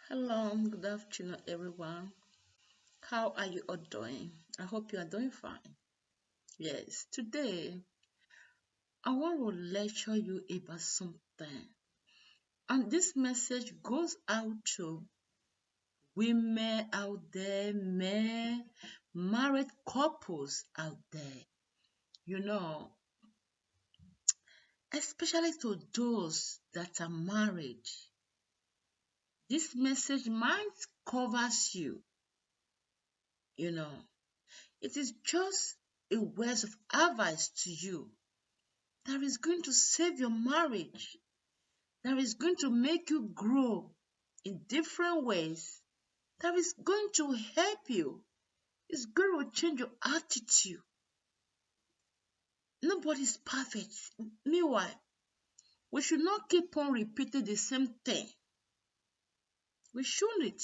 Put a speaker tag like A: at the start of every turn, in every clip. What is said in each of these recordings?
A: Hello, good afternoon, everyone. How are you all doing? I hope you are doing fine. Yes, today I want to lecture you about something. And this message goes out to women out there, men, married couples out there. You know, especially to those that are married. This message might covers you, you know. It is just a word of advice to you that is going to save your marriage, that is going to make you grow in different ways, that is going to help you. It's going to change your attitude. Nobody's perfect. Meanwhile, we should not keep on repeating the same thing. We shouldn't.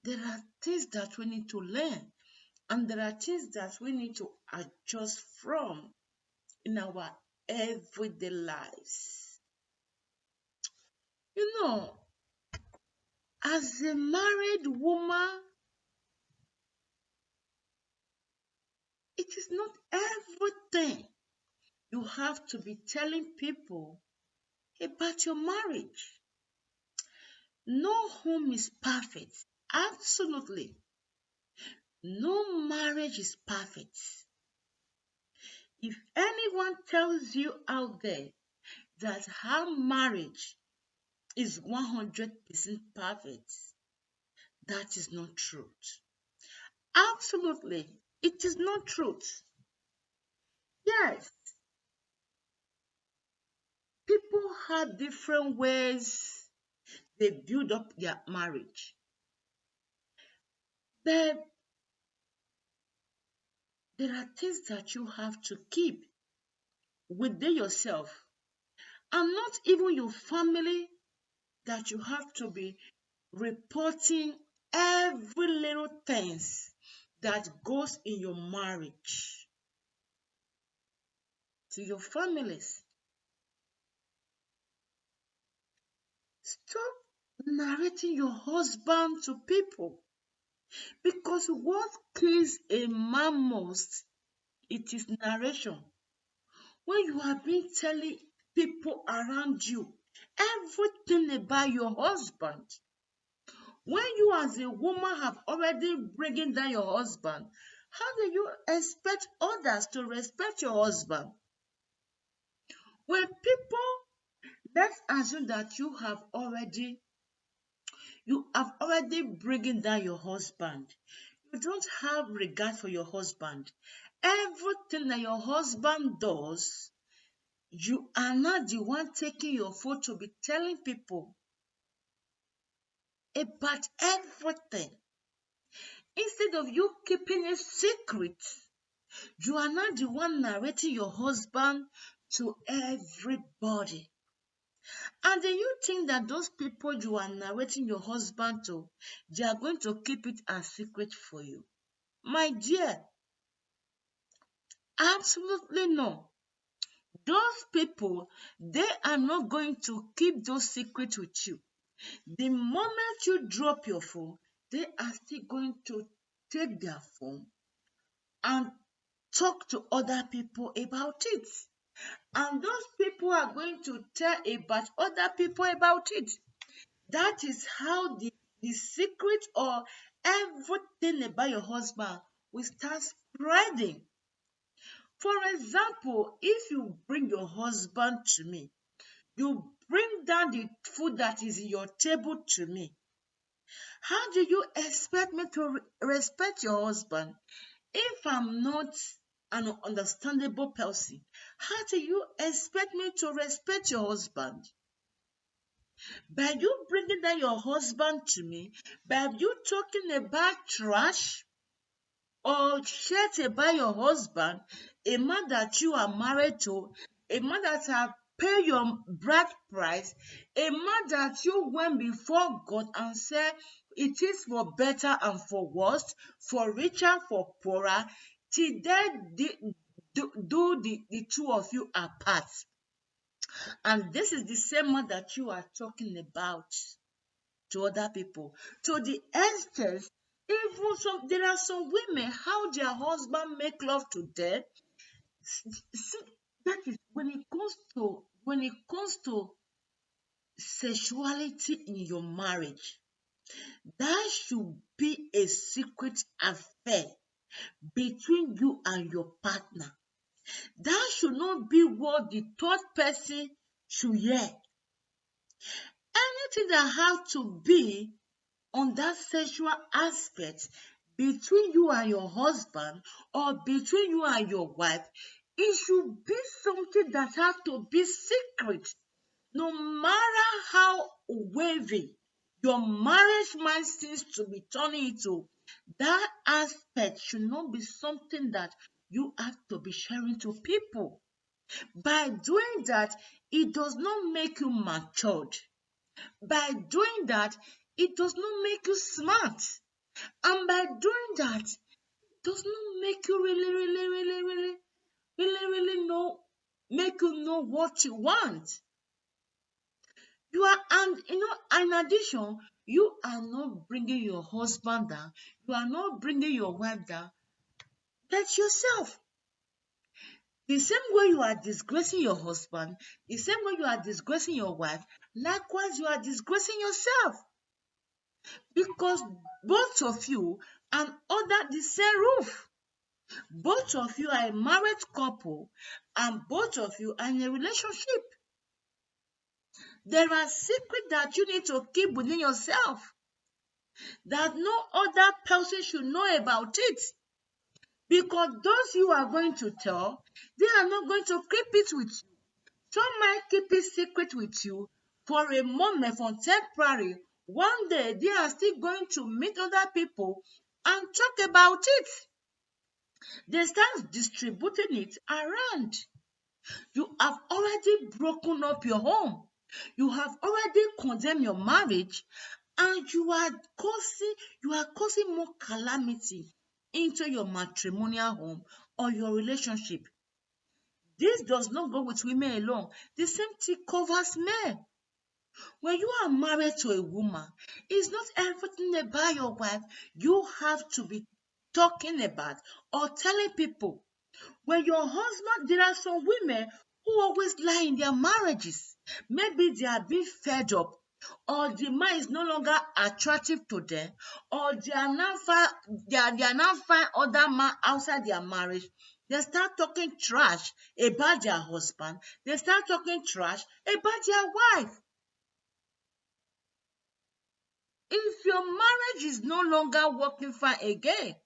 A: There are things that we need to learn, and there are things that we need to adjust from in our everyday lives. You know, as a married woman, it is not everything you have to be telling people about your marriage. No home is perfect. Absolutely. No marriage is perfect. If anyone tells you out there that her marriage is 100% perfect, that is not truth. Absolutely, it is not truth. Yes, people have different ways they build up their marriage. But there are things that you have to keep within yourself and not even your family that you have to be reporting every little things that goes in your marriage to your families. Stop narrating your husband to people because what kills a man most it is narration. When you have been telling people around you everything about your husband, when you as a woman have already bringing down your husband, how do you expect others to respect your husband? When people, let's assume that you have already bringing down your husband. You don't have regard for your husband. Everything that your husband does, you are not the one taking your phone to be telling people about everything. Instead of you keeping a secret, you are not the one narrating your husband to everybody. And then you think that those people you are narrating your husband to, they are going to keep it a secret for you. My dear, absolutely no. Those people, they are not going to keep those secrets with you. The moment you drop your phone, they are still going to take their phone and talk to other people about it. And those people are going to tell about other people about it. That is how the secret or everything about your husband will start spreading. For example, if you bring your husband to me, you bring down the food that is in your table to me. How do you expect me to respect your husband if I'm not an understandable person? How do you expect me to respect your husband? By you bringing down your husband to me, by you talking about trash or shit about your husband, a man that you are married to, a man that have paid your bride price, a man that you went before God and said it is for better and for worse, for richer, for poorer, till the two of you apart. And this is the same man that you are talking about. to other people. To the extent, even there are some women, how their husband make love to them. See, that is when it comes to sexuality in your marriage, that should be a secret affair between you and your partner. That should not be what the third person should hear. Anything that has to be on that sexual aspect between you and your husband or between you and your wife, it should be something that has to be secret. No matter how wavy your marriage mind seems to be turning into, that aspect should not be something that you have to be sharing to people. By doing that, it does not make you matured. By doing that, it does not make you smart. And by doing that, it does not make you really make you know what you want. You are, and in addition, you are not bringing your husband down, you are not bringing your wife down, but yourself. The same way you are disgracing your husband, the same way you are disgracing your wife, likewise you are disgracing yourself, because both of you are under the same roof. Both of you are a married couple and both of you are in a relationship. There are secrets that you need to keep within yourself that no other person should know about it. Because those you are going to tell, they are not going to keep it with you. Some might keep it secret with you for a moment, for temporary. One day they are still going to meet other people and talk about it. They start distributing it around. You have already broken up your home. You have already condemned your marriage, and you are causing more calamity into your matrimonial home or your relationship. This does not go with women alone. The same thing covers men. When you are married to a woman, it's not everything about your wife you have to be talking about or telling people. When your husband, there are some women who always lie in their marriages. Maybe they are being fed up, or the man is no longer attractive to them, or they are now find other man outside their marriage. They start talking trash about their husband. They start talking trash about their wife. If your marriage is no longer working fine again,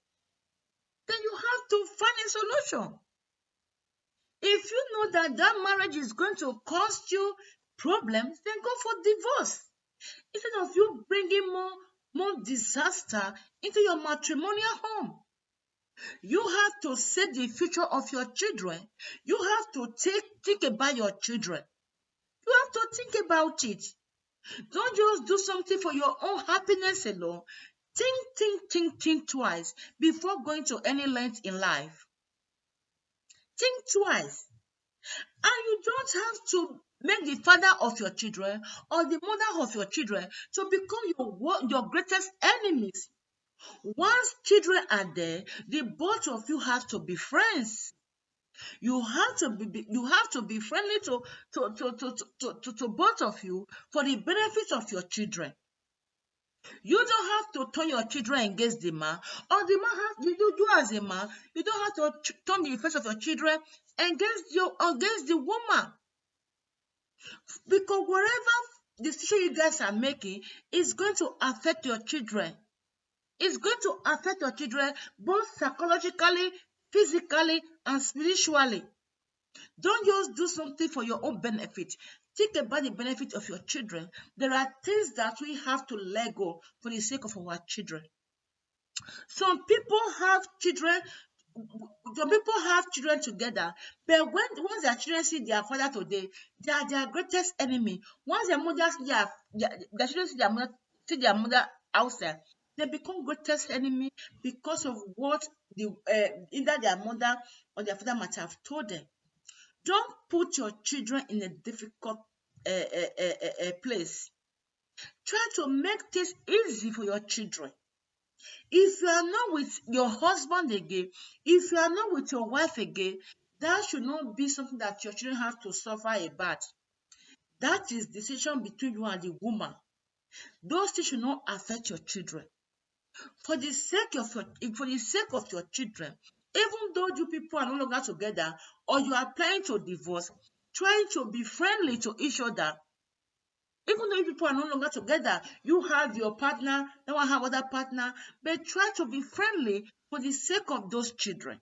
A: then you have to find a solution. If you know that that marriage is going to cost you problems, then go for divorce. Instead of you bringing more disaster into your matrimonial home. You have to save the future of your children. You have to think about your children. You have to think about it. Don't just do something for your own happiness alone. Think twice before going to any length in life. Think twice. And you don't have to make the father of your children or the mother of your children to become your greatest enemies. Once children are there, the both of you have to be friends. You have to be friendly to both of you for the benefit of your children. You don't have to turn your children against the man, or the man you as a man, you don't have to turn the face of your children against the woman. Because whatever decision you guys are making is going to affect your children. It's going to affect your children both psychologically, physically, and spiritually. Don't just do something for your own benefit. Think about the benefit of your children. There are things that we have to let go for the sake of our children. Some people have children together, but once their children see their father today, they are their greatest enemy. Once their mother see their children see their mother outside, they become greatest enemy because of what either their mother or their father might have told them. Don't put your children in a difficult place. Try to make things easy for your children. If you are not with your husband again, if you are not with your wife again, that should not be something that your children have to suffer about. That is decision between you and the woman. Those things should not affect your children. For the sake of your children, even though you people are no longer together or you are planning to divorce, trying to be friendly to each other. Even though you people are no longer together, you have your partner, that one have other partner, but try to be friendly for the sake of those children.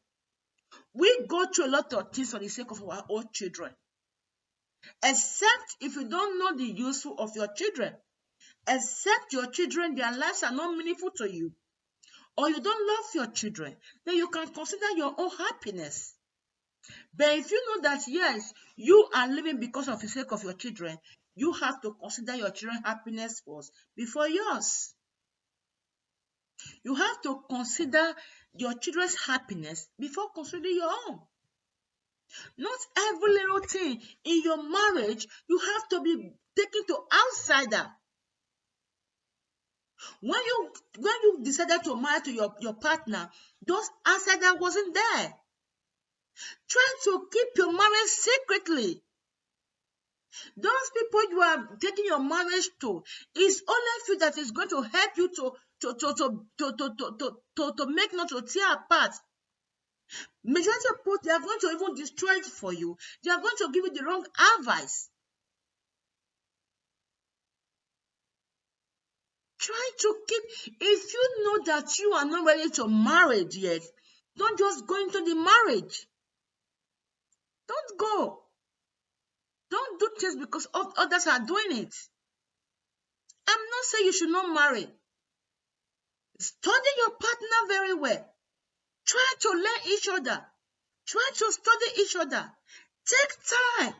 A: We go through a lot of things for the sake of our own children. Except if you don't know the useful of your children. Except your children, their lives are not meaningful to you, or you don't love your children, then you can consider your own happiness. But if you know that, yes, you are living because of the sake of your children, you have to consider your children's happiness first before yours. You have to consider your children's happiness before considering your own. Not every little thing in your marriage you have to be taken to outsider. When you decided to marry to your partner, those outsider wasn't there. Try to keep your marriage secretly. Those people you are taking your marriage to is only few that is going to help you to make not to tear apart. Majority of people, they are going to even destroy it for you. They are going to give you the wrong advice. Try to keep, if you know that you are not ready to marry yet, don't just go into the marriage. Don't go. Don't do things because others are doing it. I'm not saying you should not marry. Study your partner very well. Try to learn each other. Try to study each other. Take time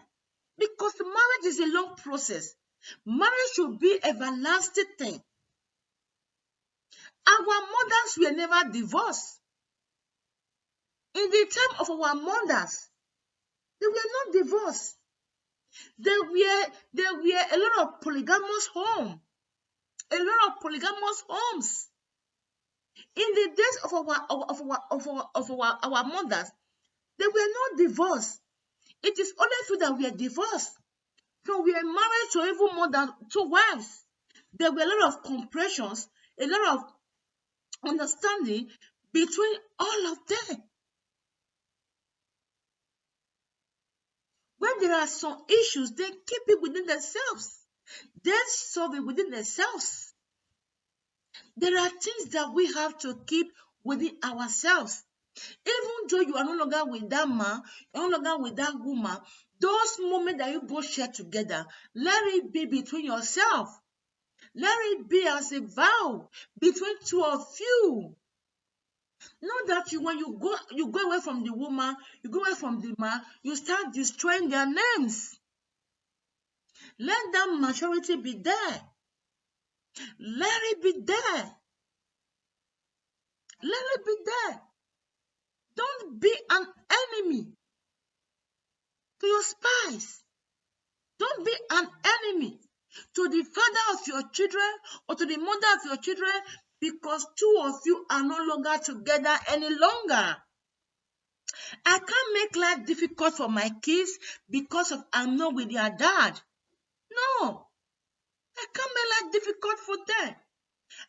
A: because marriage is a long process. Marriage should be an everlasting thing. Our mothers were never divorced. In the time of our mothers, they were not divorced. There were a lot of polygamous homes. A lot of polygamous homes. In the days of our mothers, they were not divorced. It is only true that we are divorced. So we are married to even more than 2 wives. There were a lot of compressions, a lot of understanding between all of them. When there are some issues, they keep it within themselves. They solve it within themselves. There are things that we have to keep within ourselves. Even though you are no longer with that man, you are no longer with that woman, those moments that you both share together, let it be between yourself. Let it be as a vow between two of you. Not that when you go away from the woman, you go away from the man, you start destroying their names. Let that maturity be there. Let it be there. Let it be there. Don't be an enemy to your spouse. Don't be an enemy to the father of your children or to the mother of your children because two of you are no longer together any longer. I can't make life difficult for my kids because of I'm not with their dad. No, I can't make life difficult for them.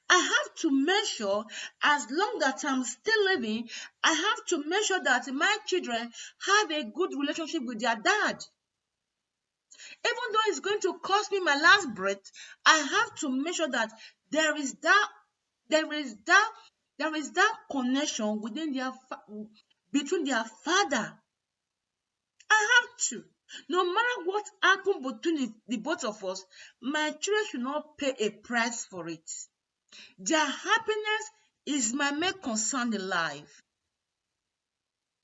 A: I have to make sure, as long as I'm still living, I have to make sure that my children have a good relationship with their dad. Even though it's going to cost me my last breath, I have to make sure that there is that connection between their father. I have to. No matter what happens between the both of us, my children should not pay a price for it. Their happiness is my main concern in life.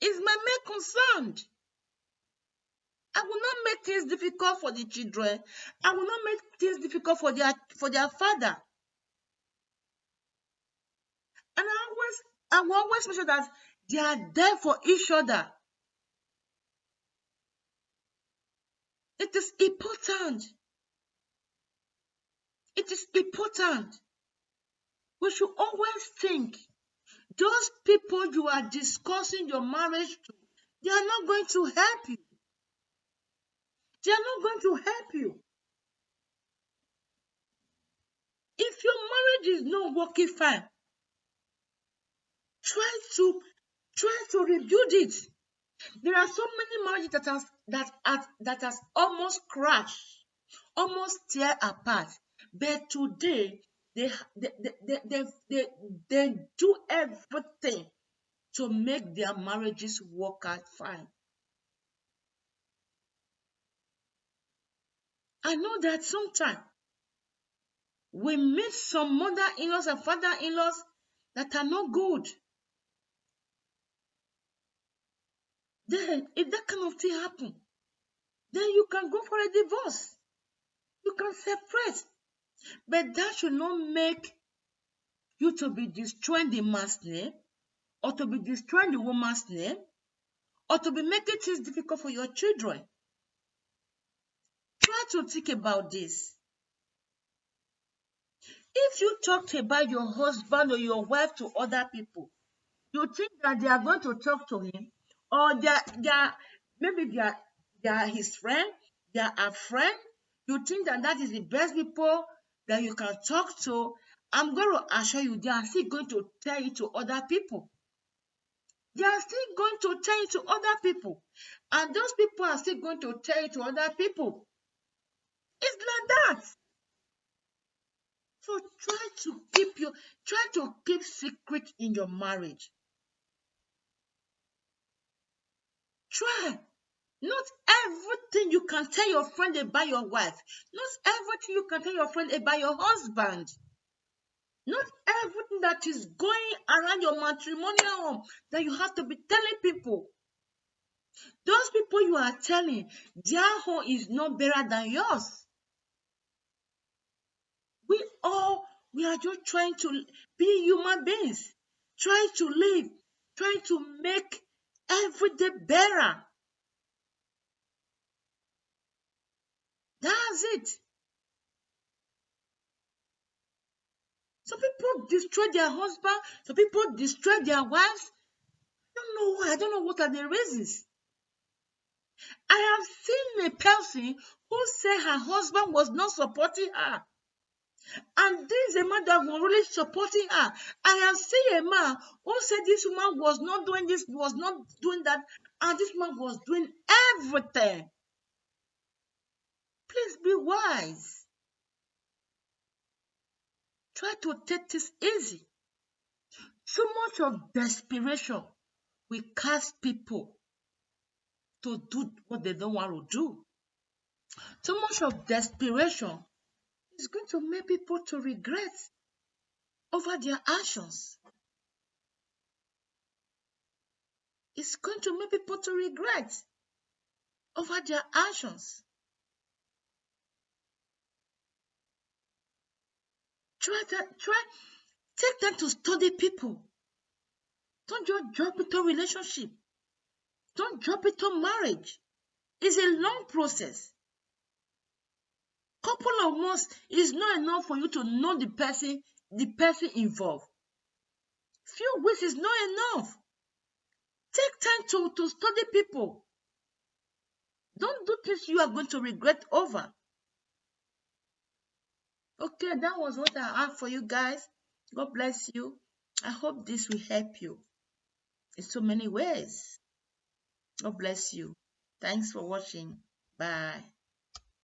A: It's my main concern. I will not make things difficult for the children. I will not make things difficult for their father. And I will always make sure that they are there for each other. It is important. It is important. We should always think those people you are discussing your marriage to, they are not going to help you. They are not going to help you. If your marriage is not working fine, try to rebuild it. There are so many marriages that has almost crashed, almost tear apart. But today they do everything to make their marriages work out fine. I know that sometimes we meet some mother-in-laws and father-in-laws that are not good. Then, if that kind of thing happen, then you can go for a divorce. You can separate. But that should not make you to be destroying the man's name, or to be destroying the woman's name, or to be making things difficult for your children. Try to think about this. If you talk about your husband or your wife to other people, you think that they are going to talk to him, or maybe they are his friend, they are a friend. You think that is the best people that you can talk to. I'm going to assure you, they are still going to tell it to other people. They are still going to tell it to other people, and those people are still going to tell it to other people. It's like that. So try to keep secret in your marriage. Try. Not everything you can tell your friend about your wife. Not everything you can tell your friend about your husband. Not everything that is going around your matrimonial home that you have to be telling people. Those people you are telling, their home is not better than yours. We are just trying to be human beings, trying to live, trying to make every day better. That's it. Some people destroy their husband, some people destroy their wives. I don't know why. I don't know what are the reasons. I have seen a person who said her husband was not supporting her. And this is a man that was really supporting her. I have seen a man who said this woman was not doing this, was not doing that, and this man was doing everything. Please be wise. Try to take this easy. Too much of desperation will cause people to do what they don't want to do. Too much of desperation is going to make people to regret over their actions. It's going to make people to regret over their actions. Take time to study people. Don't just jump into relationship. Don't jump into marriage. It's a long process. Couple of months is not enough for you to know the person involved. Few weeks is not enough. Take time to study people. Don't do things you are going to regret over. Okay, that was what I have for you guys. God bless you. I hope this will help you in so many ways. God bless you. Thanks for watching. Bye.